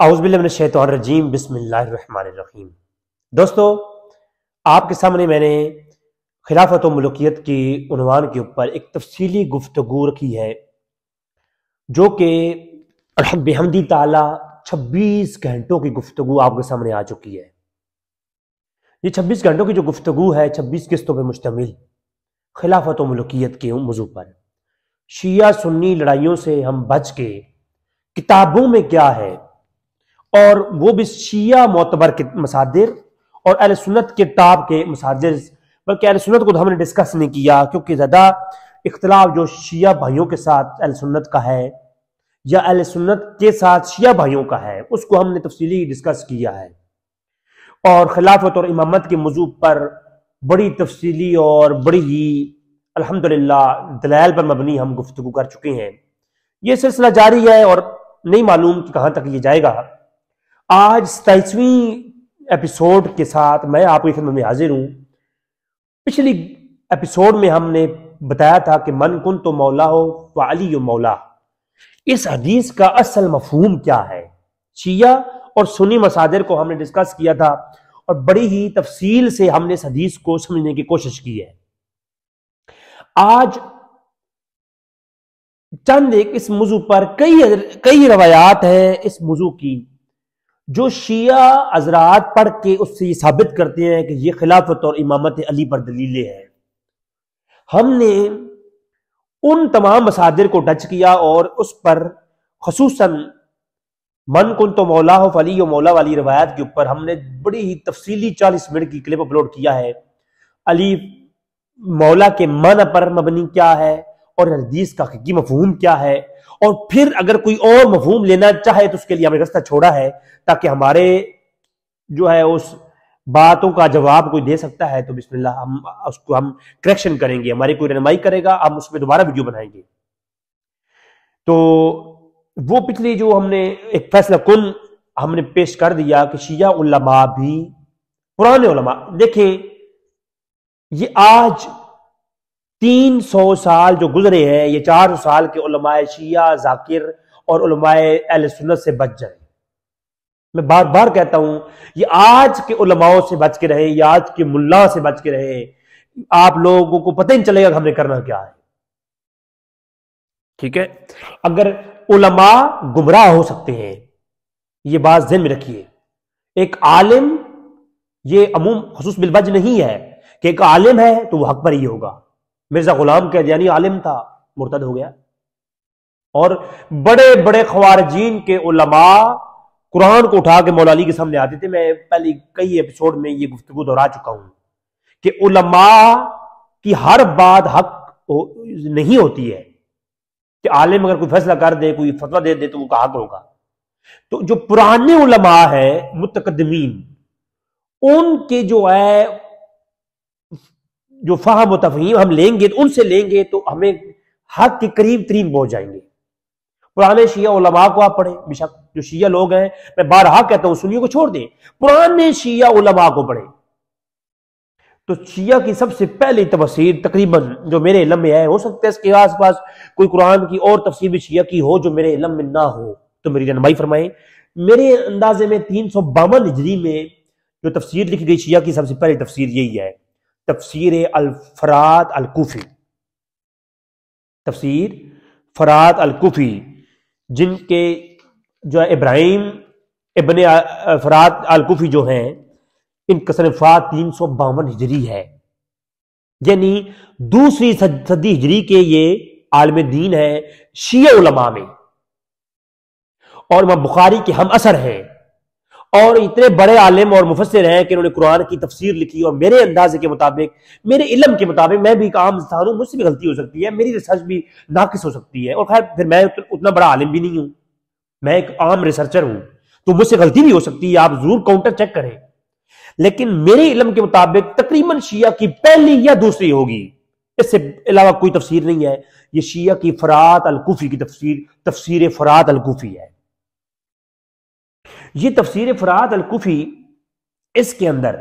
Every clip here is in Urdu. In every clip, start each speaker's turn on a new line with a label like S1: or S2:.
S1: اعوذ باللہ من الشیطان الرجیم بسم اللہ الرحمن الرحیم۔ دوستو، آپ کے سامنے میں نے خلافت و ملوکیت کی عنوان کے اوپر ایک تفصیلی گفتگو رکھی ہے جو کہ بحمدی تعالی 26 گھنٹوں کی گفتگو آپ کے سامنے آ چکی ہے۔ یہ 26 گھنٹوں کی جو گفتگو ہے 26 قسطوں پہ مشتمل خلافت و ملوکیت کے موضوع پر، شیعہ سنی لڑائیوں سے ہم بچ کے کتابوں میں کیا ہے، اور وہ بھی شیعہ معتبر کے مصادر اور اہل سنت کے ٹاپ کے مصادر، بلکہ اہل سنت کو تو ہم نے ڈسکس نہیں کیا کیونکہ زیادہ اختلاف جو شیعہ بھائیوں کے ساتھ اہل سنت کا ہے یا اہل سنت کے ساتھ شیعہ بھائیوں کا ہے اس کو ہم نے تفصیلی ڈسکس کیا ہے، اور خلافت اور امامت کے موضوع پر بڑی تفصیلی اور بڑی ہی الحمدللہ دلائل پر مبنی ہم گفتگو کر چکے ہیں۔ یہ سلسلہ جاری ہے اور نہیں معلوم کہ کہاں تک یہ جائے گا۔ آج 27ویں ایپیسوڈ کے ساتھ میں آپ کی خدمت میں حاضر ہوں۔ پچھلی ایپیسوڈ میں ہم نے بتایا تھا کہ من کنت مولا ہو فعلی مولا، اس حدیث کا اصل مفہوم کیا ہے۔ شیعہ اور سنی مصادر کو ہم نے ڈسکس کیا تھا اور بڑی ہی تفصیل سے ہم نے اس حدیث کو سمجھنے کی کوشش کی ہے۔ آج چند ایک اس موضوع پر کئی روایات ہیں اس موضوع کی جو شیعہ حضرات پڑھ کے اس سے یہ ثابت کرتے ہیں کہ یہ خلافت اور امامت علی پر دلیلیں ہیں۔ ہم نے ان تمام مصادر کو ٹچ کیا اور اس پر خصوصاً من کنت مولا ہو فعلی و مولا والی روایت کے اوپر ہم نے بڑی ہی تفصیلی 40 منٹ کی کلپ اپلوڈ کیا ہے۔ علی مولا کے معنی پر مبنی کیا ہے اور حدیث کا حقیقی مفہوم کیا ہے، اور پھر اگر کوئی اور مفہوم لینا چاہے تو اس کے لیے ہم نے راستہ چھوڑا ہے تاکہ ہمارے جو ہے اس باتوں کا جواب کوئی دے سکتا ہے تو بسم اللہ ہم اس کو ہم کریکشن کریں گے، ہماری کوئی رہنمائی کرے گا، ہم اس میں دوبارہ ویڈیو بنائیں گے۔ تو وہ پچھلی جو ہم نے ایک فیصلہ کن ہم نے پیش کر دیا کہ شیعہ علماء بھی پرانے علماء، دیکھیں یہ آج 300 سال جو گزرے ہیں، یہ 400 سال کے علماء شیعہ ذاکر اور علماء اہل سنت سے بچ جائیں۔ میں بار بار کہتا ہوں یہ آج کے علماء سے بچ کے رہے یا آج کے ملا سے بچ کے رہے، آپ لوگوں کو پتہ نہیں چلے گا کہ ہم نے کرنا کیا ہے۔ ٹھیک ہے، اگر علماء گمراہ ہو سکتے ہیں یہ بات ذہن میں رکھیے۔ ایک عالم یہ عموم خصوص بالبج نہیں ہے کہ ایک عالم ہے تو وہ حق پر ہی ہوگا۔ مرزا غلام قادیانی عالم تھا، مرتد ہو گیا، اور بڑے بڑے خوارجین کے علماء قرآن کو اٹھا کے مولا علی کے سامنے آتے تھے۔ میں پہلے کئی ایپیسوڈ میں یہ گفتگو دہرا چکا ہوں کہ علماء کی ہر بات حق نہیں ہوتی ہے کہ عالم اگر کوئی فیصلہ کر دے، کوئی فتویٰ دے دے تو وہ کا حق ہوگا۔ تو جو پرانے علماء ہیں متقدمین، ان کے جو ہے جو فہم و تفہیم ہم لیں گے تو ان سے لیں گے تو ہمیں حق کے قریب ترین پہنچ جائیں گے۔ پرانے شیعہ علماء کو آپ پڑھیں، بے شک جو شیعہ لوگ ہیں، میں بارہا کہتا ہوں سنیوں کو چھوڑ دیں، پرانے شیعہ علماء کو پڑھیں۔ تو شیعہ کی سب سے پہلی تفسیر تقریباً جو میرے علم میں ہے، ہو سکتا ہے اس کے آس پاس کوئی قرآن کی اور تفسیر بھی شیعہ کی ہو جو میرے علم میں نہ ہو تو میری رہنمائی فرمائیں۔ میرے اندازے میں 352 ہجری میں جو تفسیر لکھی گئی شیعہ کی سب سے پہلی تفسیر یہی ہے، تفسیر الفرات الکوفی، تفسیر فرات الکوفی، جن کے جو ابراہیم ابن فرات الکوفی جو ہیں ان کا صنفات 352 ہجری ہے، یعنی دوسری صدی ہجری کے یہ عالم دین ہے شیعہ علماء میں، اور امام بخاری کے ہم اثر ہیں، اور اتنے بڑے عالم اور مفسر ہیں کہ انہوں نے قرآن کی تفسیر لکھی، اور میرے اندازے کے مطابق، میرے علم کے مطابق، میں بھی ایک عام انسان ہوں، مجھ سے بھی غلطی ہو سکتی ہے، میری ریسرچ بھی ناقص ہو سکتی ہے، اور خیر پھر میں اتنا بڑا عالم بھی نہیں ہوں، میں ایک عام ریسرچر ہوں تو مجھ سے غلطی بھی ہو سکتی ہے، آپ ضرور کاؤنٹر چیک کریں، لیکن میرے علم کے مطابق تقریباً شیعہ کی پہلی یا دوسری ہوگی، اس سے علاوہ کوئی تفسیر نہیں ہے۔ یہ شیعہ کی فرات الکوفی کی تفسیر فرات الکوفی ہے۔ یہ تفسیر فرات الکوفی، اس کے اندر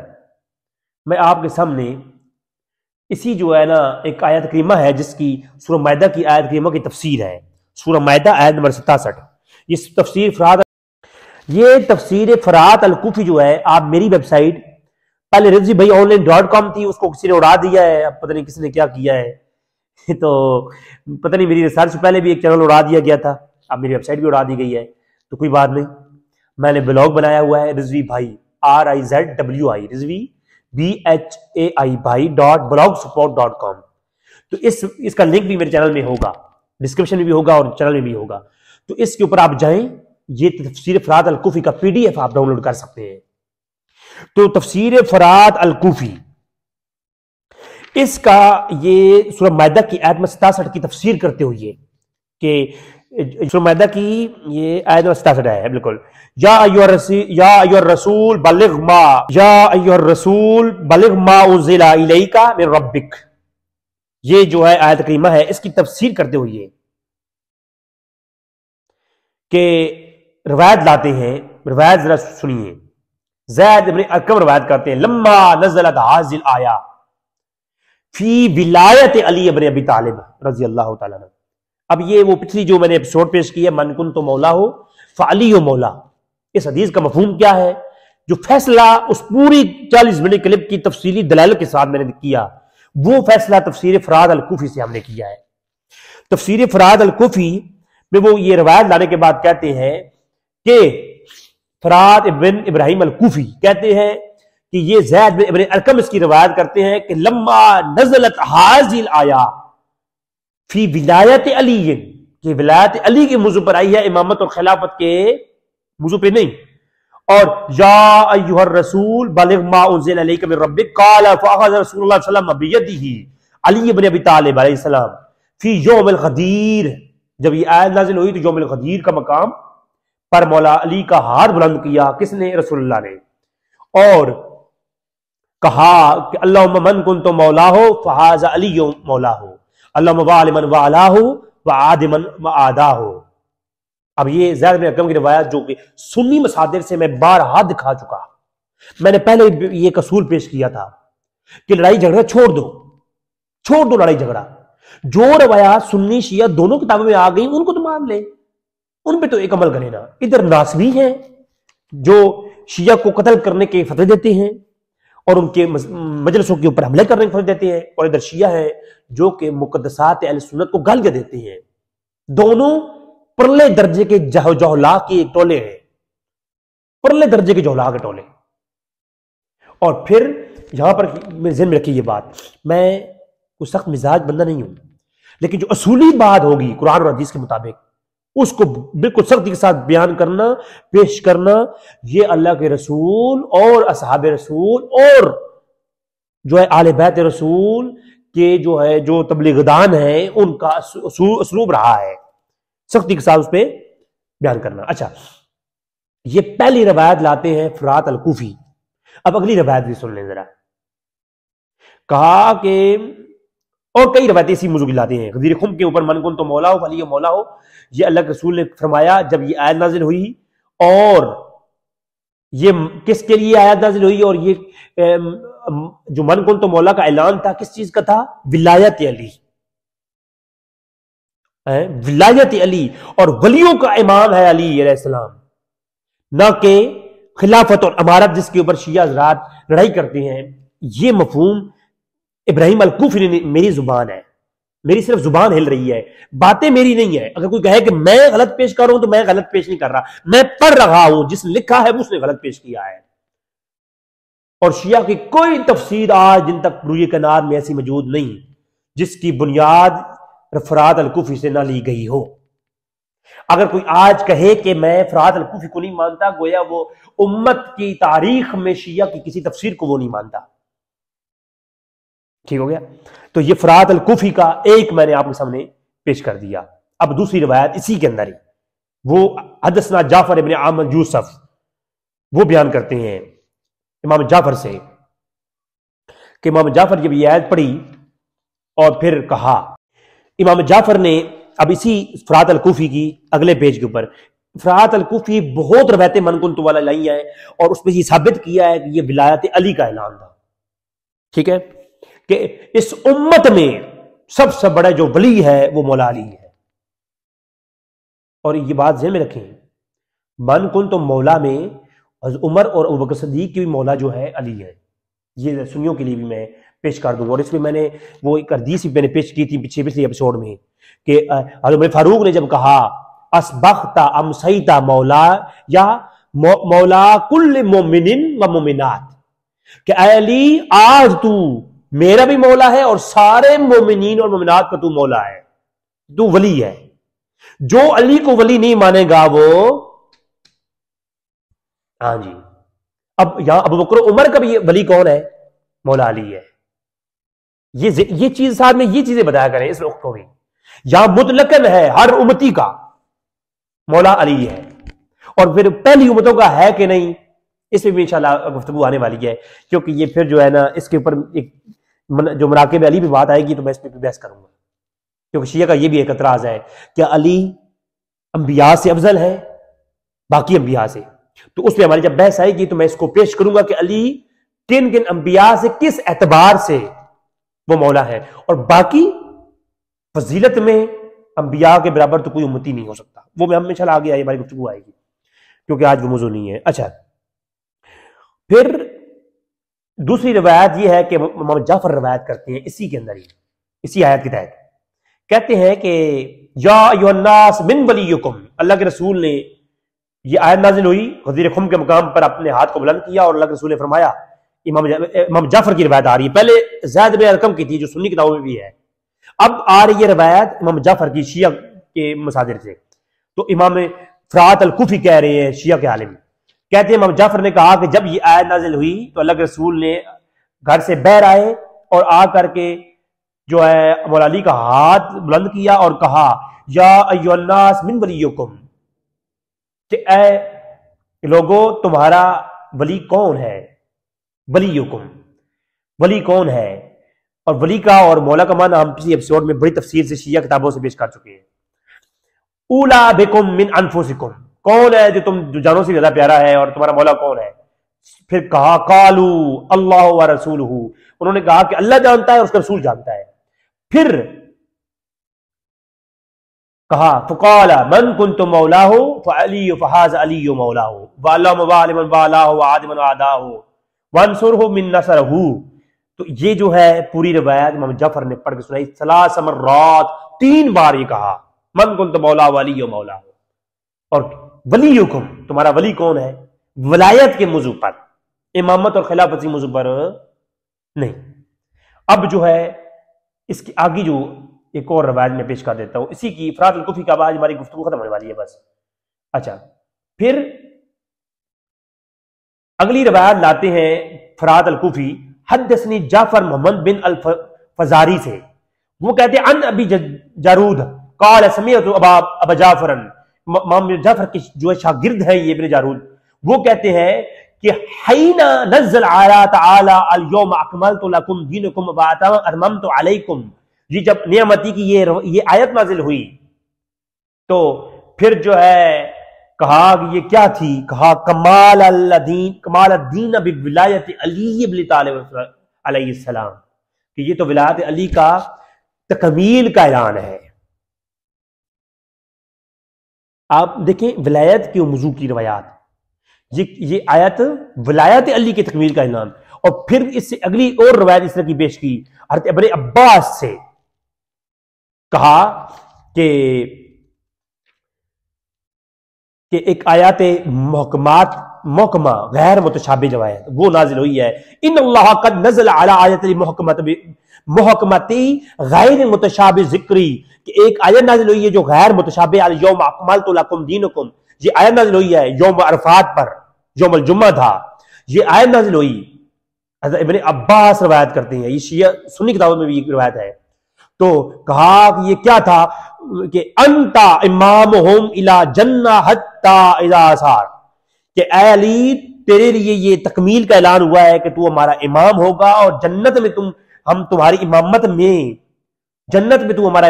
S1: میں آپ کے سامنے اسی جو ہے نا ایک آیت کریمہ ہے جس کی سورہ مائدہ کی آیت کریمہ کی تفسیر ہے، سورہ مائدہ آیت نمبر 67، یہ تفسیر فرات یہ تفسیر فرات الکوفی جو ہے، آپ میری ویب سائٹ پہلے رضوی بھائی آن لائن .com تھی، اس کو کسی نے اڑا دیا ہے، اب پتہ نہیں کس نے کیا کیا ہے تو پتہ نہیں، میری ریسرچ پہلے بھی ایک چینل اڑا دیا گیا تھا، اب میری ویب سائٹ بھی اڑا دی گئی ہے، تو کوئی بات نہیں، میں نے بلاگ بنایا ہوا ہے رضوی بھائی RIZWI رضوی BHAI بھائی .blogspot.com، تو اس کا لنک بھی میرے چینل میں ہوگا، ڈسکرپشن میں بھی ہوگا اور چینل میں بھی ہوگا، تو اس کے اوپر آپ جائیں، یہ تفسیر فرات الکوفی کا PDF آپ ڈاؤن لوڈ کر سکتے ہیں۔ تو تفسیر فرات الکوفی، اس کا یہ سورہ مائدہ کی آیت 67 کی تفسیر کرتے ہوئے کہ سورہ مائدہ کی یہ آیت 67 ہے بالکل، یا ایھا الرسول بلغ ما انزل الیک من ربک، یہ جو ہے آیت کریمہ ہے، اس کی تفسیر کرتے ہوئے کہ روایت لاتے ہیں، روایت ذرا سنیے، زید ابن ارقم روایت کرتے ہیں، لما نزلت هذه الآیہ فی ولایت علی ابن ابی طالب رضی اللہ تعالیٰ عنہ۔ اب یہ وہ پچھلی جو میں نے ایپیسوڈ پیش کی ہے، من کنت مولا ہو فعلی مولا، اس حدیث کا مفہوم کیا ہے؟ جو فیصلہ اس پوری 40 منٹ کلپ کی تفصیلی دلائل کے ساتھ میں نے کیا، وہ فیصلہ تفسیر فرات الکوفی سے ہم نے کیا ہے۔ تفسیر فرات الکوفی میں وہ یہ روایت لانے کے بعد کہتے ہیں کہ فرات ابن ابراہیم الکوفی کہتے ہیں کہ یہ زید بن ابن ارقم اس کی روایت کرتے ہیں کہ لما نزلت هذه الآیہ فی ولایت علی، کہ ولایت علی کے موضوع پر آئی ہے، امامت اور خلافت کے موضوع پہ نہیں، اور یا ایھا الرسول بلغ ما انزل الیک من ربک قال فاخذ رسول اللہ صلی اللہ علیہ وسلم بیدہ علی بن ابی طالب علیہ السلام فی یوم الغدیر، جب یہ آیت نازل ہوئی تو یوم الغدیر کا مقام پر مولا علی کا ہاتھ بلند کیا، کس نے؟ رسول اللہ نے، اور کہا کہ اللہم من کنت مولا ہو فہذا علی مولا ہو، اللہم وعلی من والا ہو وعاد من وعادا ہو۔ اب یہ زید بن ارقم کی روایت جو کہ سنی مصادر سے میں بارہا دکھا چکا، میں نے پہلے یہ ایک اصول پیش کیا تھا کہ لڑائی جھگڑا چھوڑ دو لڑائی جھگڑا، جو روایات سنی شیعہ دونوں کتابوں میں آ گئی ان کو تو مان لیں، ان پہ تو ایک عمل کرے نا۔ ادھر ناصبی ہیں جو شیعہ کو قتل کرنے کے فتوے دیتے ہیں اور ان کے مجلسوں کے اوپر حملے کرنے کے فتوے دیتے ہیں، اور ادھر شیعہ ہیں جو کہ مقدسات اہل سنت کو گالیاں دیتے ہیں۔ دونوں پرلے درجے کے جہلا کے ایک ٹولے ہیں، پرلے درجے کے جہلا کے ٹولے۔ اور پھر یہاں پر میرے ذہن میں رکھیے یہ بات، میں کوئی سخت مزاج بندہ نہیں ہوں، لیکن جو اصولی بات ہوگی قرآن اور حدیث کے مطابق اس کو بالکل سختی کے ساتھ بیان کرنا، پیش کرنا، یہ اللہ کے رسول اور اصحاب رسول اور جو ہے آل بیت رسول کے جو تبلیغدان ہیں ان کا اسلوب رہا ہے، سختی کے ساتھ اس پہ بیان کرنا۔ اچھا، یہ پہلی روایت لاتے ہیں فرات الکوفی۔ اب اگلی روایت بھی سن لیں ذرا، کہا کہ اور کئی روایتیں اسی موضوع کی لاتے ہیں، غدیر خم کے اوپر من کنت مولا ہو فعلی مولا ہو، یہ اللہ کے رسول نے فرمایا جب یہ آیت نازل ہوئی، اور یہ کس کے لیے آیت نازل ہوئی، اور یہ جو من کنت مولا کا اعلان تھا کس چیز کا تھا؟ ولایت علی، ولایت علی، اور ولیوں کا امام ہے علی علیہ السلام، نہ کہ خلافت اور امارت جس کے اوپر شیعہ حضرات لڑائی کرتے ہیں۔ یہ مفہوم ابراہیم الکوفی نے، میری زبان ہے، میری صرف زبان ہل رہی ہے، باتیں میری نہیں ہے۔ اگر کوئی کہے کہ میں غلط پیش کر رہا ہوں تو میں غلط پیش نہیں کر رہا، میں پڑھ رہا ہوں، جس نے لکھا ہے اس نے غلط پیش کیا ہے۔ اور شیعہ کی کوئی تفسیر آج دن تک روئے کائنات میں ایسی موجود نہیں جس کی بنیاد فرات الکوفی سے نہ لی گئی ہو۔ اگر کوئی آج کہے کہ میں فرات الکوفی کو نہیں مانتا، گویا وہ امت کی تاریخ میں شیعہ کی کسی تفسیر کو وہ نہیں مانتا۔ ٹھیک ہو گیا؟ تو یہ فرات الکوفی کا ایک میں نے آپ کے سامنے پیش کر دیا۔ اب دوسری روایت اسی کے اندر ہی، وہ حدثنا جعفر ابن عامر یوسف، وہ بیان کرتے ہیں امام جعفر سے کہ امام جعفر جب یہ آیت پڑھی اور پھر کہا، امام جعفر نے اب اسی فرات الکوفی کی اگلے پیج کے اوپر، فرات الکوفی بہت روایتیں من کنت والا لائی ہیں اور اس میں یہ ثابت کیا ہے کہ یہ ولایت علی کا اعلان تھا۔ ٹھیک ہے، کہ اس امت میں سب سے بڑا جو ولی ہے وہ مولا علی ہے۔ اور یہ بات ذہن میں رکھیں، من کن تو مولا میں عمر اور ابوبکر صدیق کی بھی مولا جو ہے علی ہے. یہ سنیوں کے لیے بھی میں پیش کر دوں. اور اس میں نے وہ ایک حدیث میں نے پیش کی تھی پچھلے ایپیسوڈ میں کہ حضرت فاروق نے جب کہا اسبغتا امسیتا مولا یا مولا کل مومن و مومنات، کہ اے علی آج تو میرا بھی مولا ہے اور سارے مومنین اور مومنات کا تو مولا ہے، تو ولی ہے. جو علی کو ولی نہیں مانے گا وہ ہاں جی. اب یہاں ابو بکر عمر کا بھی ولی کون ہے؟ مولا علی ہے. یہ چیز صاحب میں یہ چیزیں بتایا کریں اس وقت کو بھی. یہاں مطلقاً ہے ہر امتی کا مولا علی ہے، اور پھر پہلی امتوں کا ہے کہ نہیں، اس میں بھی انشاءاللہ گفتگو آنے والی ہے، کیونکہ یہ پھر جو ہے نا اس کے اوپر ایک جو مراقب علی بھی بات آئے گی تو میں اس پہ بحث کروں گا، کیونکہ شیعہ کا یہ بھی ایک اعتراض ہے کہ علی انبیاء سے افضل ہے باقی انبیاء سے. تو اس پہ ہماری جب بحث آئے گی تو میں اس کو پیش کروں گا کہ علی کن کن انبیاء سے کس اعتبار سے وہ مولا ہے، اور باقی فضیلت میں انبیاء کے برابر تو کوئی امتی نہیں ہو سکتا. وہ میں ہمیشہ آگے آئی ہماری گفتگو آئے گی کیونکہ آج وہ موضوع نہیں ہے. اچھا، پھر دوسری روایت یہ ہے کہ امام جعفر روایت کرتے ہیں اسی کے اندر ہی، اسی آیت کے تحت کہتے ہیں کہ یا ایھا الناس من ولیکم، اللہ کے رسول نے یہ آیت نازل ہوئی، غدیر خم کے مقام پر اپنے ہاتھ کو بلند کیا اور اللہ کے رسول نے فرمایا. امام جعفر کی روایت آ رہی ہے، پہلے زید بن ارقم کی تھی جو سنی کتابوں میں بھی ہے، اب آ رہی ہے روایت امام جعفر کی شیعہ کے مصادر سے. تو امام فرات الکوفی کہہ رہے ہیں، شیعہ کے عالم کہتے ہیں امام جعفر نے کہا کہ جب یہ آیت نازل ہوئی تو اللہ کے رسول نے گھر سے باہر آئے اور آ کر کے جو ہے مولا علی کا ہاتھ بلند کیا اور کہا یا ایھا الناس من ولیکم، کہ اے لوگو تمہارا ولی کون ہے؟ ولیکم، ولی کون ہے؟ اور ولی کا اور مولا کا معنی ہم پچھلی ایپیسوڈ میں بڑی تفصیل سے شیعہ کتابوں سے پیش کر چکے ہیں. اولا بکم من انفسکم، کون ہے جو جانوں سے زیادہ پیارا ہے اور تمہارا مولا کون ہے؟ پھر کہا قالو اللہ و رسولہ، انہوں نے کہا کہ اللہ جانتا ہے اور اس کا رسول جانتا ہے. پھر کہا فقال من کنت مولاہ فعلی فہذا علی مولاہ وعلم وعلم والاہ وعادم وعداہ وانصرہ من نصرہ. تو یہ جو ہے پوری روایت امام جعفر نے پڑھ کے سنائی، ثلاث مرات، 3 بار یہ کہا من کنت مولا ولی مولا. اور ولیکم، تمہارا ولی کون ہے؟ ولایت کے موضوع پر، امامت اور خلافت کے موضوع پر نہیں. اب جو ہے اس کی آگے جو ایک اور روایت میں پیش کر دیتا ہوں، اسی کی فرات الکوفی کا آج ہماری گفتگو ختم ہونے والی ہے بس. اچھا، پھر اگلی روایت لاتے ہیں فرات الکوفی، حدثنی جعفر محمد بن الفزاری سے، وہ کہتے ہیں ان ابی جارود قال سمعت ابا جعفر، امام جعفر کے جو شاگرد ہیں یہ ابن جارود، وہ کہتے ہیں کہ حین نزل علی تعالی الیوم اکملت لکم دینکم واتممت علیکم، یہ جب نعمتی کی یہ آیت نازل ہوئی تو پھر جو ہے کہا کہ یہ کیا تھی؟ کہا کمال الدین بولایت علی بن طالب علیہ السلام، کہ یہ تو ولایت علی کا تکمیل کا اعلان ہے. آپ دیکھیں ولایت کے موضوع کی روایات، یہ آیت ولایت علی کی تکمیل کا اعلان. اور پھر اس سے اگلی اور روایت اس طرح کی پیش کی حضرت ابن عباس سے، کہا کہ ایک آیات محکمہ غیر متشابہ جو ہے وہ نازل ہوئی ہے، ان اللہ قد نزل علی آیت محکمتی غیر متشابہ ذکری، کہ ایک آیت نازل ہوئی ہے جو غیر متشابہ الیوم اکملت لکم دینکم، یہ آیت نازل ہوئی ہے یوم عرفات پر، یوم الجمعہ تھا، یہ آیت نازل ہوئی. حضرت ابن عباس روایت کرتے ہیں، یہ شیعہ سنی کتابوں میں بھی ایک روایت ہے. تو کہا کہ یہ کیا تھا کہ انتا امامہم الی جنہ حتی اذا صار، کہ اے علی تیرے لیے یہ تکمیل کا اعلان ہوا ہے کہ تو ہمارا امام ہوگا، اور جنت میں ہم تمہاری امامت میں، جنت میں تو ہمارا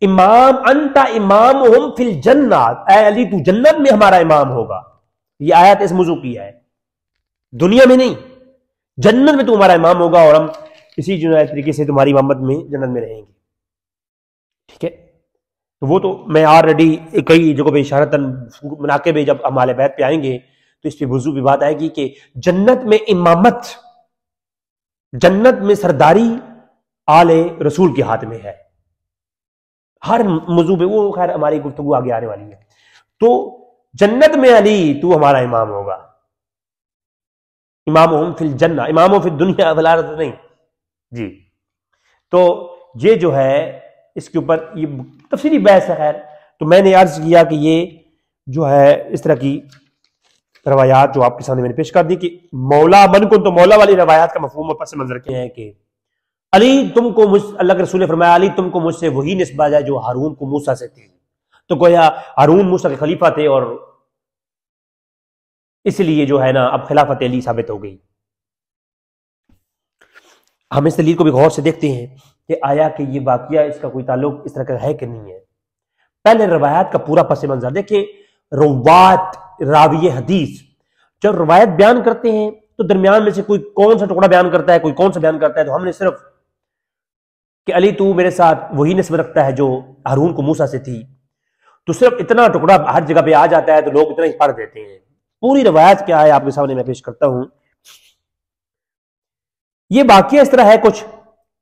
S1: امام، انتا امامہم فی الجنہ، اے علی تو جنت میں ہمارا امام ہوگا. یہ آیت اس موضوع کی ہے، دنیا میں نہیں، جنت میں تو ہمارا امام ہوگا اور ہم اسی جو طریقے سے تمہاری امامت میں جنت میں رہیں گے. ٹھیک ہے، تو وہ تو میں آلریڈی کئی جگہوں پہ اشارتاً مناقب میں جب ہم اہل بیت پہ آئیں گے تو اس پہ وضو بھی بات آئے گی کہ جنت میں امامت، جنت میں سرداری آل رسول کے ہاتھ میں ہے، ہر موضوع پہ، وہ خیر ہماری گفتگو آگے آنے والی ہے۔ تو جنت میں علی تو ہمارا امام ہوگا، امامہم فی الجنہ، امامہم فی الدنیا والآخرہ نہیں جی۔ تو یہ جو ہے اس کے اوپر یہ تفصیلی بحث ہے۔ خیر تو میں نے عرض کیا کہ یہ جو ہے اس طرح کی روایات جو آپ کے سامنے میں نے پیش کر دی کہ مولا من کن، تو مولا والی روایات کا مفہوم اور پس منظر کیا ہے کہ علی تم کو اللہ کے رسول نے فرمایا علی تم کو مجھ سے وہی نسبت ہے جو ہارون کو موسیٰ سے تھی، تو گویا ہارون موسیٰ کے خلیفہ تھے اور اس لیے جو ہے نا اب خلافت علی ثابت ہو گئی۔ ہم اس دلیل کو بھی غور سے دیکھتے ہیں کہ آیا کہ یہ واقعہ اس کا کوئی تعلق اس طرح کا ہے کہ نہیں ہے۔ پہلے روایات کا پورا پس منظر دیکھیں، روات راوی حدیث جب روایت بیان کرتے ہیں تو درمیان میں سے کوئی کون سا ٹکڑا بیان کرتا ہے، کوئی کون سا بیان کرتا ہے، تو ہم نے صرف کہ علی تو میرے ساتھ وہی نسبت رکھتا ہے جو ہارون کو موسیٰ سے تھی، تو صرف اتنا ٹکڑا ہر جگہ پہ آ جاتا ہے تو لوگ اتنا ہی پڑھ دیتے ہیں۔ پوری روایت کیا ہے آپ کے سامنے میں پیش کرتا ہوں۔ یہ واقعہ اس طرح ہے، کچھ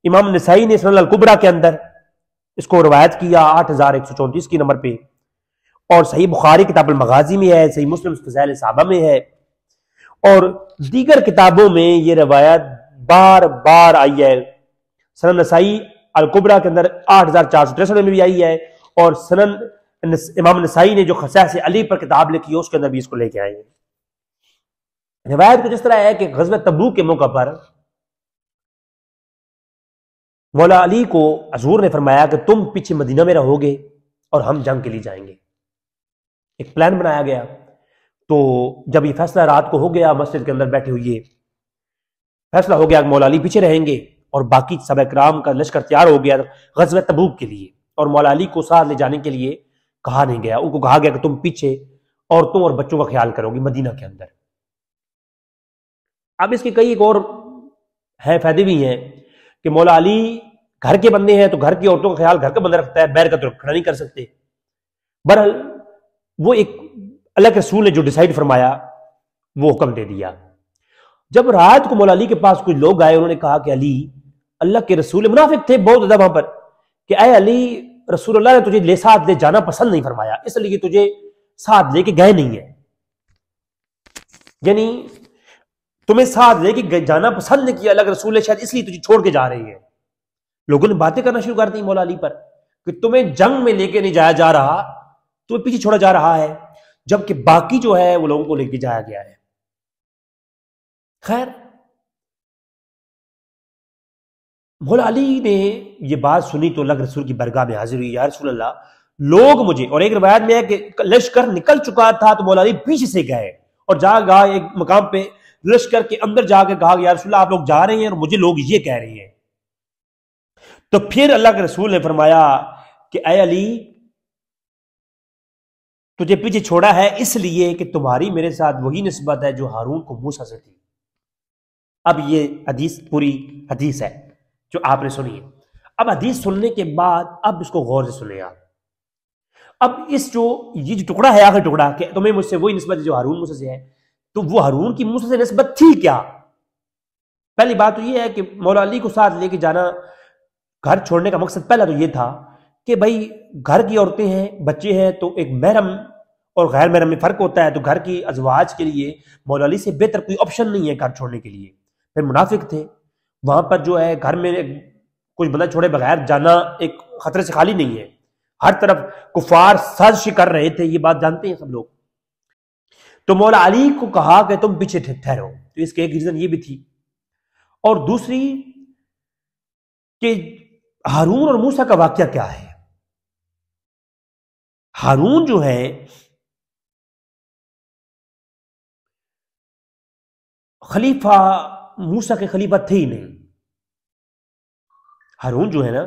S1: امام نسائی نے سنن الکبریٰ کے اندر اس کو روایت کیا 8134 کی نمبر پہ، اور صحیح بخاری کتاب المغازی میں ہے، صحیح مسلم فضائل صحابہ میں ہے، اور دیگر کتابوں میں یہ روایت بار بار آئی ہے۔ سنن نسائی الکبریٰ کے اندر 8463 میں بھی آئی ہے، اور سنن امام نسائی نے جو خصائص علی پر کتاب لکھی ہے اس کے اندر بھی اس کو لے کے آئے ہیں۔ روایت کچھ اس طرح ہے کہ غزوہ تبوک کے موقع پر مولا علی کو حضور نے فرمایا کہ تم پیچھے مدینہ میں رہو گے اور ہم جنگ کے لیے جائیں گے۔ ایک پلان بنایا گیا، تو جب یہ فیصلہ رات کو ہو گیا، مسجد کے اندر بیٹھے ہوئے فیصلہ ہو گیا کہ مولا علی پیچھے رہیں گے اور باقی صحابہ کرام کا لشکر تیار ہو گیا غزوہ تبوک کے لیے، اور مولا علی کو ساتھ لے جانے کے لیے کہا نہیں گیا، ان کو کہا گیا کہ تم پیچھے عورتوں اور بچوں کا خیال کرو گی مدینہ کے اندر۔ اب اس کے کئی ایک اور ہیں فائدے بھی ہیں کہ مولا علی گھر کے بندے ہیں تو گھر کی عورتوں کا خیال گھر کا بندہ رکھتا ہے، بیر کا تو کھڑا نہیں کر سکتے۔ بہرحال وہ ایک اللہ کے رسول نے جو ڈیسائیڈ فرمایا وہ حکم دے دیا۔ جب رات کو مولا علی کے پاس کچھ لوگ آئے، انہوں نے کہا کہ علی اللہ کے رسول، منافق تھے بہت زیادہ وہاں پر، کہ اے علی رسول اللہ نے تجھے ساتھ لے جانا پسند نہیں فرمایا، اس لیے تجھے ساتھ لے کے گئے نہیں ہے، یعنی تمہیں ساتھ لے کے جانا پسند نہیں کیا اللہ کے رسول نے، شاید اس لیے تجھے چھوڑ کے جا رہے ہیں۔ لوگوں نے باتیں کرنا شروع کر دی مولا علی پر کہ تمہیں جنگ میں لے کے نہیں جایا جا رہا، تمہیں پیچھے چھوڑا جا رہا ہے، جبکہ باقی جو ہے وہ لوگوں کو لے کے جایا گیا ہے۔ خیر مولا علی نے یہ بات سنی تو اللہ کے رسول کی برگاہ میں حاضر ہوئی، یا رسول اللہ لوگ مجھے، اور ایک روایت میں ہے کہ لشکر نکل چکا تھا تو مولا علی پیچھے سے گئے اور جا گا ایک مقام پہ لشکر کے اندر جا کے کہا کہ یا رسول اللہ آپ لوگ جا رہے ہیں اور مجھے لوگ یہ کہہ رہے ہیں۔ تو پھر اللہ کے رسول نے فرمایا کہ اے علی تجھے پیچھے چھوڑا ہے اس لیے کہ تمہاری میرے ساتھ وہی نسبت ہے جو ہارون کو موسیٰ سے تھی۔ اب یہ حدیث پوری حدیث ہے جو آپ نے سنی ہے۔ اب حدیث سننے کے بعد اب اس کو غور سے سنیں آپ۔ اب اس یہ جو ٹکڑا ہے آخر ٹکڑا کہ تمہیں مجھ سے وہی نسبت ہے جو ہارون موسیٰ سے ہے، تو وہ ہارون کی موسیٰ سے نسبت تھی کیا؟ پہلی بات تو یہ ہے کہ مولا علی کو ساتھ لے کے جانا، گھر چھوڑنے کا مقصد پہلا تو یہ تھا کہ بھائی گھر کی عورتیں ہیں، بچے ہیں، تو ایک محرم اور غیر محرم میں فرق ہوتا ہے، تو گھر کی ازواج کے لیے مولا علی سے بہتر کوئی آپشن نہیں ہے گھر چھوڑنے کے لیے۔ پھر منافق تھے وہاں پر، جو ہے گھر میں کچھ بندہ چھوڑے بغیر جانا ایک خطرے سے خالی نہیں ہے، ہر طرف کفار سازش کر رہے تھے، یہ بات جانتے ہیں سب لوگ۔ تو مولا علی کو کہا کہ تم پیچھے ٹھہرو، تو اس کے ایک ریزن یہ بھی تھی، اور دوسری کہ ہارون اور موسیٰ کا واقعہ کیا ہے۔ ہارون جو ہے خلیفہ موسیٰ کے خلیفہ تھے ہی نہیں۔ ہارون جو ہے نا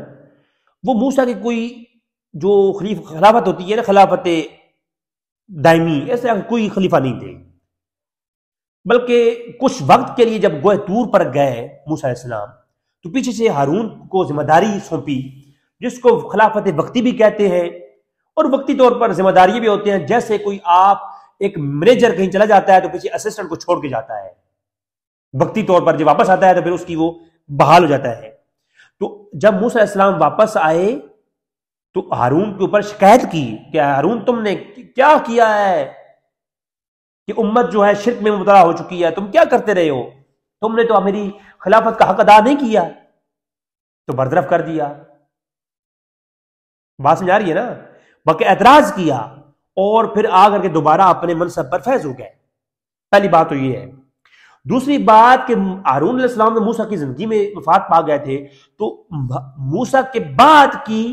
S1: وہ موسیٰ کے کوئی جو خلافت ہوتی ہے نا، خلافت دائمی، ایسا کوئی خلیفہ نہیں تھے، بلکہ کچھ وقت کے لیے جب گوہ طور پر گئے موسیٰ علیہ السلام تو پیچھے سے ہارون کو ذمہ داری سونپی، جس کو خلافت وقتی بھی کہتے ہیں اور وقتی طور پر ذمہ داری بھی ہوتے ہیں، جیسے کوئی آپ ایک مینیجر کہیں چلا جاتا ہے تو پیچھے اسسٹنٹ کو چھوڑ کے جاتا ہے، وقتی طور پر جب واپس آتا ہے تو پھر اس کی وہ بحال ہو جاتا ہے۔ تو جب موسیٰ علیہ السلام واپس آئے تو ہارون کے اوپر شکایت کی کہ ہارون تم نے کیا کیا ہے کہ امت جو ہے شرک میں مبتلا ہو چکی ہے، تم کیا کرتے رہے ہو، تم نے تو میری خلافت کا حق ادا نہیں کیا، تو برطرف کر دیا۔ بات سمجھا رہی ہے نا؟ بلکہ اعتراض کیا اور پھر آ کر کے دوبارہ اپنے منصب پر فیض ہو گئے۔ پہلی بات تو یہ ہے۔ دوسری بات کہ ہارون علیہ السلام نے موسیٰ کی زندگی میں وفات پا گئے تھے، تو موسیٰ کے بعد کی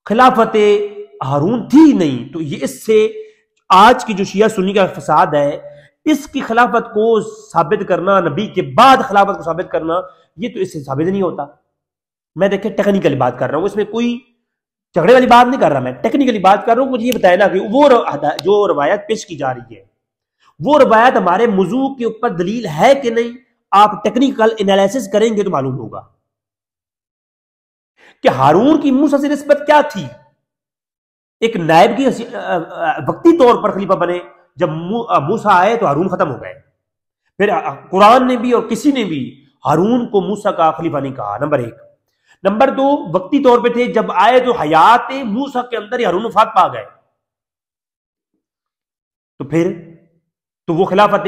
S1: خلافت ہارون تھی نہیں، تو یہ اس سے آج کی جو شیعہ سنی کا فساد ہے، اس کی خلافت کو ثابت کرنا، نبی کے بعد خلافت کو ثابت کرنا، یہ تو اس سے ثابت نہیں ہوتا۔ میں دیکھیں ٹیکنیکلی بات کر رہا ہوں، اس میں کوئی جھگڑے والی بات نہیں کر رہا، میں ٹیکنیکلی بات کر رہا ہوں۔ مجھے یہ بتائے نا کہ وہ جو روایت پیش کی جا رہی ہے، وہ روایت ہمارے موضوع کے اوپر دلیل ہے کہ نہیں؟ آپ ٹیکنیکل انالیسس کریں گے تو معلوم ہوگا کہ ہارون کی موسیٰ سے نسبت کیا تھی۔ ایک نائب کی وقتی طور پر خلیفہ بنے، جب موسیٰ آئے تو ہارون ختم ہو گئے۔ پھر قرآن نے بھی اور کسی نے بھی ہارون کو موسیٰ کا خلیفہ نہیں کہا، نمبر ایک۔ نمبر دو، وقتی طور پہ تھے، جب آئے تو حیات موسیٰ کے اندر ہی ہارون وفات پا گئے، تو پھر تو وہ خلافت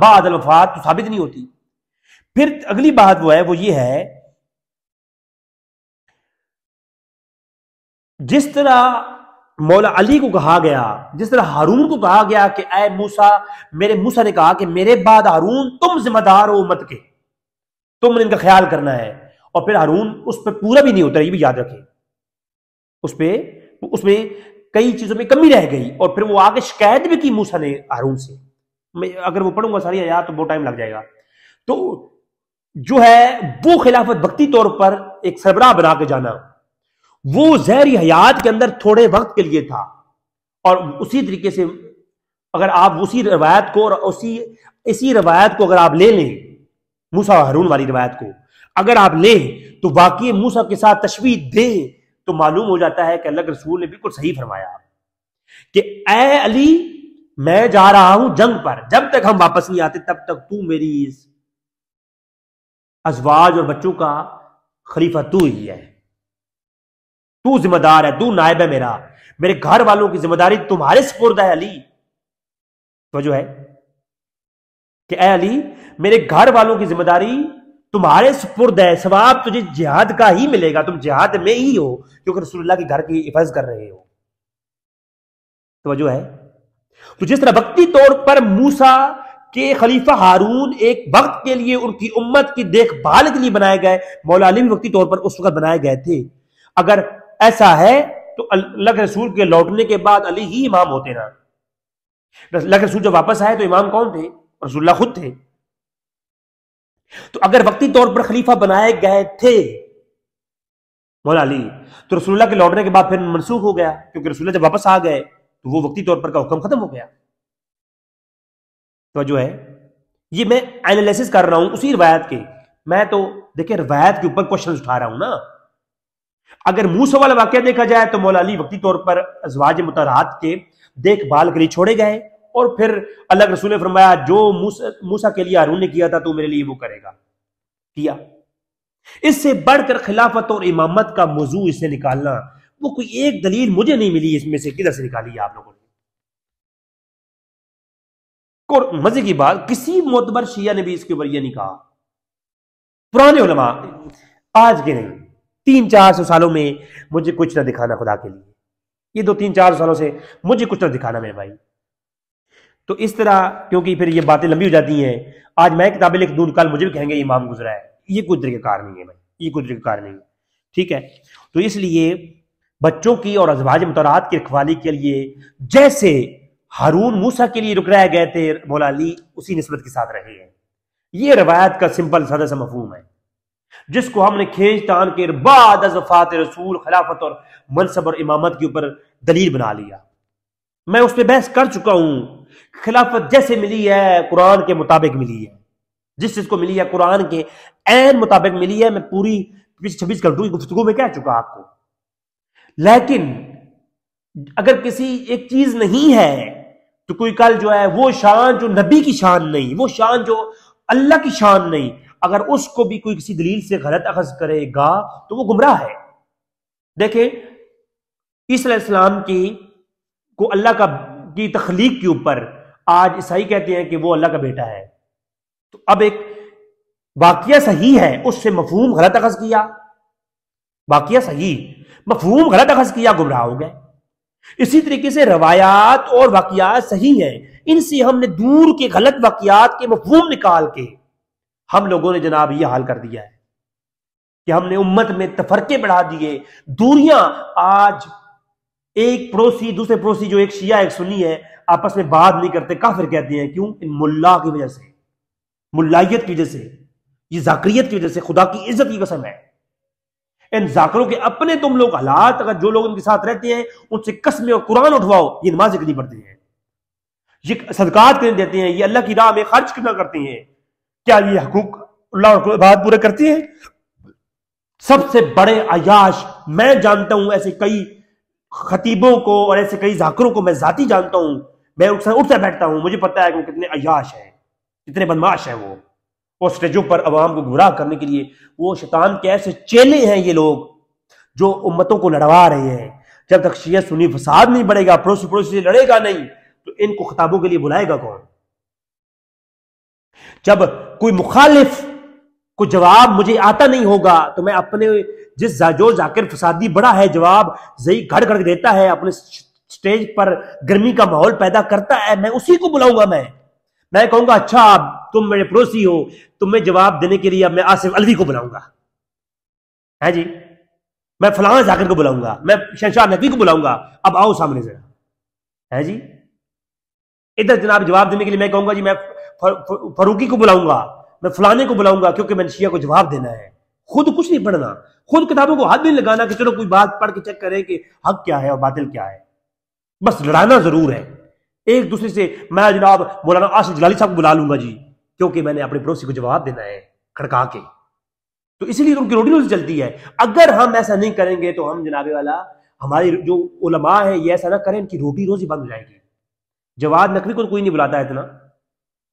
S1: بعد الوفات تو ثابت نہیں ہوتی۔ پھر اگلی بات وہ ہے، وہ یہ ہے جس طرح مولا علی کو کہا گیا، جس طرح ہارون کو کہا گیا کہ اے موسیٰ، میرے موسیٰ نے کہا کہ میرے بعد ہارون تم ذمہ دار ہو امت کے، تم نے ان کا خیال کرنا ہے، اور پھر ہارون اس پہ پورا بھی نہیں ہوتا، یہ بھی یاد رکھیں، اس میں کئی چیزوں میں کمی رہ گئی، اور پھر وہ آگے شکایت بھی کی موسیٰ نے ہارون سے۔ میں اگر وہ پڑھوں گا ساری آیات تو بہت ٹائم لگ جائے گا۔ تو جو ہے وہ خلافت وقتی طور پر ایک سربراہ بنا کے جانا، وہ ظاہری حیات کے اندر تھوڑے وقت کے لیے تھا، اور اسی طریقے سے اگر آپ اسی روایت کو اور اسی روایت کو اگر آپ لے لیں، موسیٰ ہارون والی روایت کو اگر آپ لیں تو واقعی موسیٰ کے ساتھ تشبیہ دیں تو معلوم ہو جاتا ہے کہ اللہ کے رسول نے بالکل صحیح فرمایا کہ اے علی، میں جا رہا ہوں جنگ پر، جب تک ہم واپس نہیں آتے تب تک تو میری ازواج اور بچوں کا خلیفہ تو ہی ہے، تو ذمہ دار ہے، تو نائب ہے میرا، میرے گھر والوں کی ذمہ داری تمہارے سپرد ہے علی۔ توجہ ہے کہ اے علی، میرے گھر والوں کی ذمہ داری تمہارے سپرد ہے، ثواب تجھے جہاد کا ہی ملے گا، تم جہاد میں ہی ہو کیونکہ رسول اللہ کے گھر کی حفاظت کر رہے ہو۔ توجہ ہے؟ تو جس طرح وقتی طور پر موسیٰ کے خلیفہ ہارون ایک وقت کے لیے ان کی امت کی دیکھ بھال کے لیے بنائے گئے، مولا علی بھی وقتی طور پر اس وقت بنائے گئے تھے۔ اگر ایسا ہے تو اللہ کے رسول کے لوٹنے کے بعد علی ہی امام ہوتے نا۔ اللہ کے رسول جب واپس آئے تو امام کون تھے؟ رسول اللہ خود تھے۔ تو اگر وقتی طور پر خلیفہ بنائے گئے تھے مولا علی، تو رسول اللہ کے لوٹنے کے بعد پھر منسوخ ہو گیا، کیونکہ رسول اللہ جب واپس آ گئے تو وہ وقتی طور پر کا حکم ختم ہو گیا۔ تو جو ہے یہ میں اینالیسس کر رہا ہوں اسی روایت کے، میں تو دیکھیں روایت کے اوپر کوشچن اٹھا رہا ہوں نا۔ اگر موسیٰ والا واقعہ دیکھا جائے تو مولا علی وقتی طور پر ازواج مطہرات کے دیکھ بھال کے لیے چھوڑے گئے، اور پھر اللہ کے رسول نے فرمایا جو موسیٰ کے لیے ہارون نے کیا تھا تو میرے لیے وہ کرے گا، کیا۔ اس سے بڑھ کر خلافت اور امامت کا موضوع اس سے نکالنا، وہ کوئی ایک دلیل مجھے نہیں ملی اس میں سے، کدھر سے نکالی ہے آپ لوگوں نے؟ اور مزے کی بات، کسی معتبر شیعہ نے بھی اس کے اوپر یہ نہیں کہا، پرانے علماء، آج کے نہیں، 300-400 سالوں میں مجھے کچھ نہ دکھانا خدا کے لیے، یہ 2-3-4 سالوں سے مجھے کچھ نہ دکھانا میرے بھائی۔ تو اس طرح کیونکہ پھر یہ باتیں لمبی ہو جاتی ہیں، آج میں کتابیں لکھ دوں، کل مجھے بھی کہیں گے امام گزرا ہے، یہ کوئی طریقہ کار نہیں ہے بھائی، یہ کوئی طریقہ کار نہیں ہے، ٹھیک ہے۔ تو اس لیے بچوں کی اور ازواج مطہرات کی رکھوالی کے لیے جیسے ہارون موسیٰ کے لیے رک رہے گئے تھے، مولا علی اسی نسبت کے ساتھ رہے ہیں۔ یہ روایت کا سمپل سادہ سا مفہوم ہے، جس کو ہم نے کھینچ تان کے بعد از وفات رسول خلافت اور منصب اور امامت کے اوپر دلیل بنا لیا۔ میں اس پہ بحث کر چکا ہوں، خلافت جیسے ملی ہے قرآن کے مطابق ملی ہے، جس چیز کو ملی ہے قرآن کے عین مطابق ملی ہے، میں پوری 26 گھنٹوں کی گفتگو میں کہہ چکا آپ کو۔ لیکن اگر کسی ایک چیز نہیں ہے تو کوئی کل جو ہے وہ شان جو نبی کی شان نہیں، وہ شان جو اللہ کی شان نہیں، اگر اس کو بھی کوئی کسی دلیل سے غلط اخذ کرے گا تو وہ گمراہ ہے۔ دیکھیں عیسیٰ علیہ السلام کو اللہ کی تخلیق کے اوپر آج عیسائی کہتے ہیں کہ وہ اللہ کا بیٹا ہے، تو اب ایک واقعہ صحیح ہے، اس سے مفہوم غلط اخذ کیا، واقعہ صحیح مفہوم غلط اخذ کیا، گمراہ ہو گئے۔ اسی طریقے سے روایات اور واقعات صحیح ہیں، ان سے ہم نے دور کے غلط واقعات کے مفہوم نکال کے ہم لوگوں نے جناب یہ حال کر دیا ہے کہ ہم نے امت میں تفرقے بڑھا دیے، دوریاں۔ آج ایک پڑوسی دوسرے پڑوسی، جو ایک شیعہ ایک سنی ہے، آپس میں بات نہیں کرتے، کافر کہتے ہیں۔ کیوں؟ ان ملا کی وجہ سے، ملائیت کی وجہ سے، یہ ذاکریت کی وجہ سے، خدا کی عزت کی قسم ہے۔ ان ذاکروں کے اپنے تم لوگ حالات، اگر جو لوگ ان کے ساتھ رہتے ہیں ان سے قسمیں اور قرآن اٹھواؤ، یہ نمازیں نہیں پڑھتے ہیں، یہ صدقات کرنے دیتے ہیں، یہ اللہ کی راہ میں خرچ کرنا کرتے ہیں، کیا یہ حقوق اللہ اور بات پورے کرتے ہیں؟ سب سے بڑے عیاش میں جانتا ہوں، ایسے کئی خطیبوں کو اور ایسے کئی ذاکروں کو میں ذاتی جانتا ہوں، میں اٹھتا بیٹھتا ہوں، مجھے پتا ہے کہ وہ کتنے عیاش ہیں، کتنے بدماش ہیں وہ، اور سٹیجوں پر عوام کو گمراہ کرنے کے لیے وہ شیطان کے ایسے چیلے ہیں یہ لوگ جو امتوں کو لڑوا رہے ہیں۔ جب تک شیعہ سنی فساد نہیں بڑھے گا، پڑوسی سے لڑے گا نہیں، تو ان کو خطابوں کے لیے بلائے گا کون؟ جب کوئی مخالف کو جواب مجھے آتا نہیں ہوگا تو میں اپنے جو ذاکر فسادی بڑا ہے، جواب زئی گھڑ گھڑ دیتا ہے، اپنے سٹیج پر گرمی کا ماحول پیدا کرتا ہے، میں اسی کو بلاؤں گا۔ میں کہوں گا اچھا تم میرے پڑوسی ہو، تمہیں جواب دینے کے لیے اب میں آصف الوی کو بلاؤں گا، ہے جی، میں فلاں ذاکر کو بلاؤں گا، میں شہنشاہ نقوی کو بلاؤں گا، اب آؤ سامنے ذرا، ہے جی۔ ادھر جناب جواب دینے کے لیے میں کہوں گا جی میں فاروقی کو بلاؤں گا، میں فلانے کو بلاؤں گا، کیونکہ میں نے شیعہ کو جواب دینا ہے۔ خود کچھ نہیں پڑھنا، خود کتابوں کو ہاتھ نہیں لگانا کہ چلو کوئی بات پڑھ کے چیک کریں کہ حق کیا ہے اور باطل کیا ہے، بس لڑانا ضرور ہے ایک دوسرے سے۔ میں جناب مولانا آصف جلالی صاحب کو بلا لوں گا جی، کیونکہ میں نے اپنے پڑوسی کو جواب دینا ہے کھڑکا کے، تو اسی لیے ان کی روٹی روزی چلتی ہے۔ اگر ہم ایسا نہیں کریں گے تو ہم جناب والا، ہماری جو علماء ہیں یہ ایسا نہ کریں، ان کی روٹی روزی بند ہو جائے گی۔ جواد نقوی کو کوئی نہیں بلاتا ہے، اتنا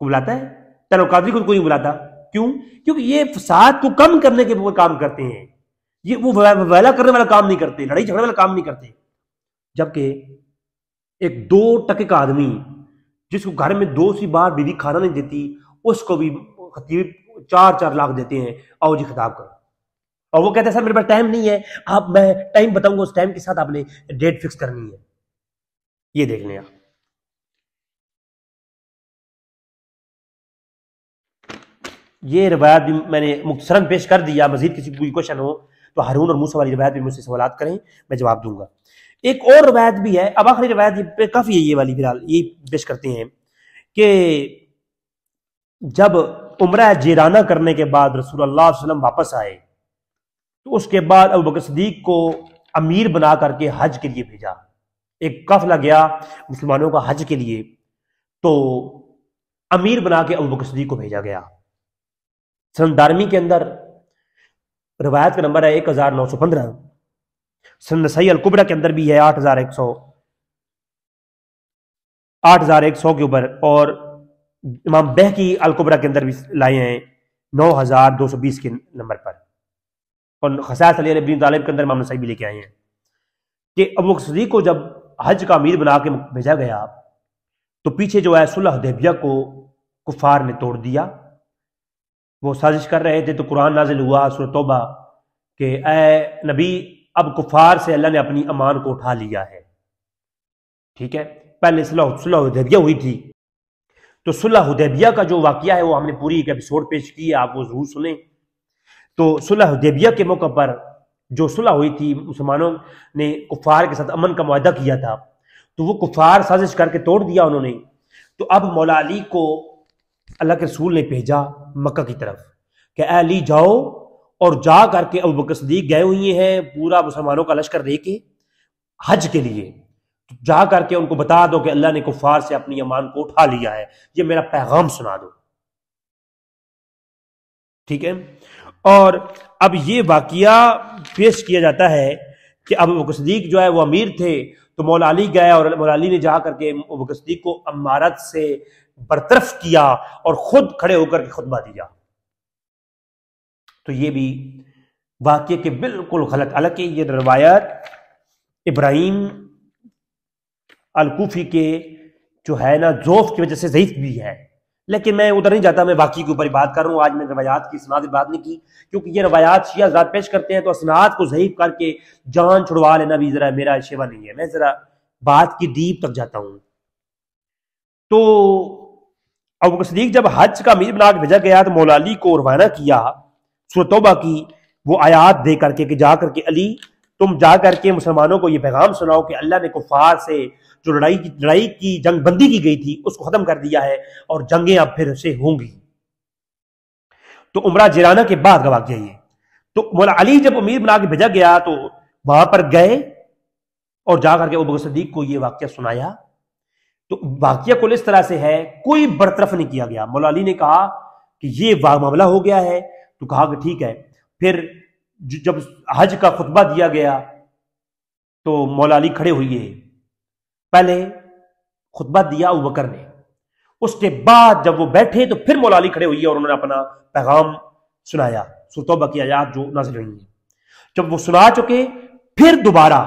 S1: کو بلاتا ہے، تنو قادری کو کوئی نہیں بلاتا، کیوں؟ کیونکہ یہ فساد کو کم کرنے کے وہ کام کرتے ہیں، یہ وہ ویلا کرنے والا کام نہیں کرتے، لڑائی جھگڑنے والا کام نہیں کرتے۔ جبکہ ایک 2 ٹکے کا آدمی جس کو گھر میں 2 سی بار بیوی کھانا نہیں دیتی، اس کو بھی خطیب 4 لاکھ دیتے ہیں، آؤ جی خطاب کرو، اور وہ کہتے ہیں سر میرے پاس ٹائم نہیں ہے، آپ میں ٹائم بتاؤں گا، اس ٹائم کے ساتھ آپ نے ڈیٹ فکس کرنی ہے۔ یہ دیکھ لیں آپ، یہ روایت بھی میں نے مختصراً پیش کر دیا، مزید کسی کوئی کوشچن ہو تو ہارون اور موسیٰ والی روایت بھی مجھ سے سوالات کریں، میں جواب دوں گا۔ ایک اور روایت بھی ہے، اب آخری روایت کافی ہے یہ والی، فی الحال یہ پیش کرتے ہیں کہ جب عمرہ جیرانہ کرنے کے بعد رسول اللہ صلی اللہ علیہ وسلم واپس آئے تو اس کے بعد ابوبکر صدیق کو امیر بنا کر کے حج کے لیے بھیجا۔ ایک قافلہ گیا مسلمانوں کا حج کے لیے، تو امیر بنا کے ابوبکر صدیق کو بھیجا گیا۔ سنن دارمی کے اندر روایت کا نمبر ہے 1915، سنن نسائی الکبریٰ کے اندر بھی ہے 8100 کے اوپر، اور امام بہقی الکبریٰ کے اندر بھی لائے ہیں 9220 کے نمبر پر، اور خصائص علی ابن طالب کے اندر امام نسائی بھی لے کے آئے ہیں کہ ابوبکر صدیق کو جب حج کا امیر بنا کے بھیجا گیا تو پیچھے جو ہے صلح حدیبیہ کو کفار نے توڑ دیا، وہ سازش کر رہے تھے، تو قرآن نازل ہوا سورۃ توبہ کہ اے نبی اب کفار سے اللہ نے اپنی امان کو اٹھا لیا ہے، ٹھیک ہے۔ پہلے صلح حدیبیہ ہوئی تھی، تو صلح حدیبیہ کا جو واقعہ ہے وہ ہم نے پوری ایک ایپیسوڈ پیش کی ہے، آپ وہ ضرور سنیں۔ تو صلح حدیبیہ کے موقع پر جو صلح ہوئی تھی، مسلمانوں نے کفار کے ساتھ امن کا معاہدہ کیا تھا، تو وہ کفار سازش کر کے توڑ دیا انہوں نے۔ تو اب مولا علی کو اللہ کے رسول نے بھیجا مکہ کی طرف کہ اے علی جاؤ، اور جا کر کے ابوبکر صدیق گئے ہوئے ہیں پورا مسلمانوں کا لشکر لے کے حج کے لیے، جا کر کے ان کو بتا دو کہ اللہ نے کفار سے اپنی امان کو اٹھا لیا ہے، یہ میرا پیغام سنا دو، ٹھیک ہے۔ اور اب یہ واقعہ پیش کیا جاتا ہے کہ ابوبکر صدیق جو ہے وہ امیر تھے، تو مولا علی گئے اور مولا علی نے جا کر کے ابو بکر صدیق کو امارت سے برطرف کیا اور خود کھڑے ہو کر کے خطبہ دیا۔ تو یہ بھی واقعے کے بالکل غلط، حالانکہ یہ روایت ابراہیم الکوفی کے جو ہے نا ضعف کی وجہ سے ضعیف بھی ہے، لیکن میں ادھر نہیں جاتا، میں واقعی کے اوپر ہی بات کر رہا ہوں۔ آج میں روایات کی اسناد کی بات نہیں کی، کیونکہ یہ روایات شیعہ حضرات پیش کرتے ہیں تو اسناد کو ضعیف کر کے جان چھڑوا لینا بھی ذرا میرا شیوا نہیں ہے، میں ذرا بات کی ڈیپ تک جاتا ہوں۔ تو ابو بکر صدیق جب حج کا امیر بنا کے بھیجا گیا تو مولا علی کو روانہ کیا سورۃ توبہ کی وہ آیات دے کر کے کہ جا کر کے علی تم جا کر کے مسلمانوں کو یہ پیغام سناؤ کہ اللہ نے کفار سے جو لڑائی کی جنگ بندی کی گئی تھی اس کو ختم کر دیا ہے اور جنگیں اب پھر سے ہوں گی۔ تو عمرہ جیرانہ کے بعد کا واقعہ یہ، تو مولا علی جب امیر بنا کے بھیجا گیا تو وہاں پر گئے اور جا کر کے ابو بکر صدیق کو یہ واقعہ سنایا۔ تو واقعہ کل اس طرح سے ہے، کوئی برطرف نہیں کیا گیا۔ مولا علی نے کہا کہ یہ معاملہ ہو گیا ہے، تو کہا کہ ٹھیک ہے۔ پھر جب حج کا خطبہ دیا گیا تو مولا علی کھڑے ہوئے، پہلے خطبہ دیا ابو بکر نے، اس کے بعد جب وہ بیٹھے تو پھر مولا علی کھڑے ہوئے اور انہوں نے اپنا پیغام سنایا، سورۃ توبہ کی آیات جو نازل ہوئی ہیں۔ جب وہ سنا چکے پھر دوبارہ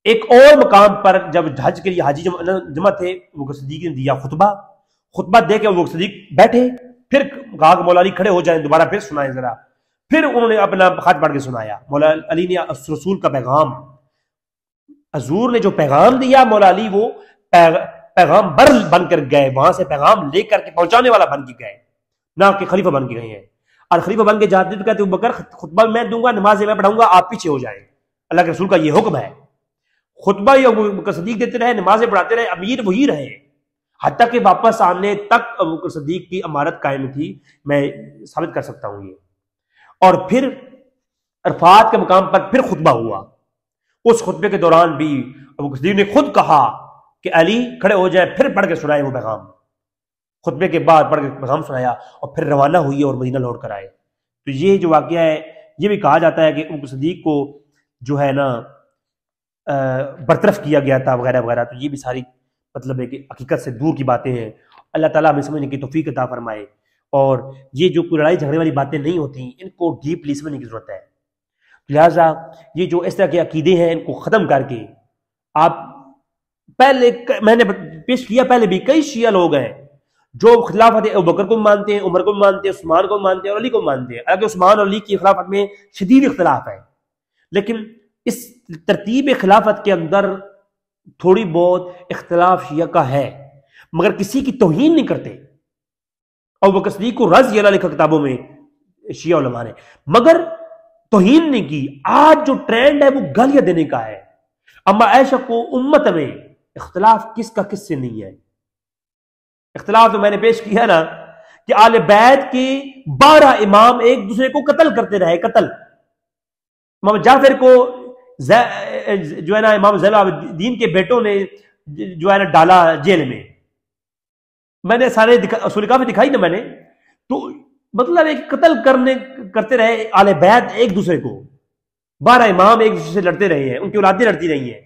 S1: ایک اور مقام پر جب حج کے لیے حاجی جمع تھے، ابو بکر صدیق نے دیا خطبہ دے کے ابو بکر صدیق بیٹھے، پھر کہا کہ مولا علی کھڑے ہو جائیں، دوبارہ پھر سنائیں ذرا، پھر انہوں نے اپنا خط پڑھ کے سنایا۔ مولا علی نے رسول کا پیغام، حضور نے جو پیغام دیا، مولا علی وہ پیغام بر بن کر گئے، وہاں سے پیغام لے کر کے پہنچانے والا بن کے گئے، نہ کہ خلیفہ بن کے گئے ہیں۔ اور خلیفہ بن کے جاتے تو کہتے ابو بکر خطبہ میں دوں گا، نمازیں میں پڑھاؤں گا، آپ پیچھے ہو جائیں، اللہ کے رسول کا یہ حکم ہے۔ خطبہ ہی ابو بکر صدیق دیتے رہے، نمازیں پڑھاتے رہے، امیر وہی رہے، حتیٰ کہ واپس آنے تک ابو بکر صدیق کی امارت قائم تھی، میں ثابت کر سکتا ہوں یہ۔ اور پھر عرفات کے مقام پر پھر خطبہ ہوا، اس خطبے کے دوران بھی ابو بکر صدیق نے خود کہا کہ علی کھڑے ہو جائیں، پھر پڑھ کے سنائے وہ پیغام، خطبے کے بعد پڑھ کے پیغام سنایا اور پھر روانہ ہوئی اور مدینہ لوٹ کر آئے۔ تو یہ جو واقعہ ہے، یہ بھی کہا جاتا ہے کہ ابو بکر صدیق کو جو ہے نا برطرف کیا گیا تھا وغیرہ وغیرہ۔ تو یہ بھی ساری مطلب ہے کہ حقیقت سے دور کی باتیں ہیں، اللہ تعالیٰ ہمیں سمجھنے کی توفیق عطا فرمائے، اور یہ جو کوئی لڑائی جھگڑے والی باتیں نہیں ہوتی، ان کو ڈیپلی سمجھنے کی ضرورت ہے۔ لہٰذا یہ جو اس طرح کے عقیدے ہیں ان کو ختم کر کے آپ پہلے میں نے پیش کیا، پہلے بھی کئی شیعہ لوگ ہیں جو خلافت ابو بکر کو مانتے ہیں، عمر کو مانتے ہیں، عثمان کو مانتے ہیں اور علی کو مانتے ہیں، حالانکہ عثمان اور علی کی خلافت میں شدید اختلاف ہے، لیکن اس ترتیب خلافت کے اندر تھوڑی بہت اختلاف شیعہ کا ہے، مگر کسی کی توہین نہیں کرتے۔ ابو بکر صدیق کو رضی اللہ لکھا کتابوں میں شیعہ علماء نے، مگر توہین نہیں کی۔ آج جو ٹرینڈ ہے وہ گالیاں دینے کا ہے۔ اما عائشہ کو امت میں اختلاف کس کا کس سے نہیں ہے؟ اختلاف تو میں نے پیش کیا نا کہ آل بیت کے 12 امام ایک دوسرے کو قتل کرتے رہے، قتل۔ امام جعفر کو جو ہے نا امام زین العابدین کے بیٹوں نے جو ہے نا ڈالا جیل میں، میں نے سارے اصول کافی دکھائی نا میں نے، تو مطلب ایک قتل کرتے رہے آل بیت ایک دوسرے کو، 12 امام ایک دوسرے سے لڑتے رہے ہیں، ان کی اولادیں لڑتی رہی ہیں،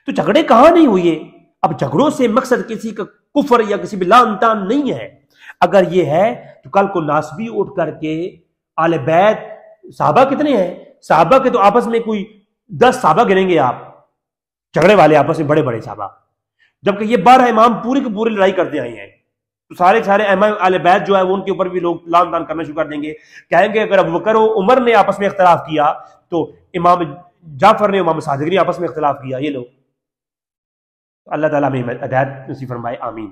S1: تو جھگڑے کہاں نہیں ہوئے؟ اب جھگڑوں سے مقصد کسی کا کفر یا کسی بھی لعن طعن نہیں ہے۔ اگر یہ ہے تو کل کو ناسبی اٹھ کر کے آل بیت، صحابہ کتنے ہیں؟ صحابہ کے تو آپس میں کوئی 10 صحابہ گنیں گے آپ، جھگڑے والے آپس میں بڑے بڑے صحابہ، جبکہ یہ 12 امام پوری کی پوری لڑائی کرتے آئے ہیں، تو سارے امام اہل بیت جو ہے وہ ان کے اوپر بھی لوگ لعن طعن کرنا شروع کر دیں گے، کہیں گے اگر ابو بکر و عمر نے آپس میں اختلاف کیا تو امام جعفر نے امام صادق نے آپس میں اختلاف کیا۔ یہ لوگ اللہ تعالیٰ ہمیں ہدایت نصیب فرمائے، آمین۔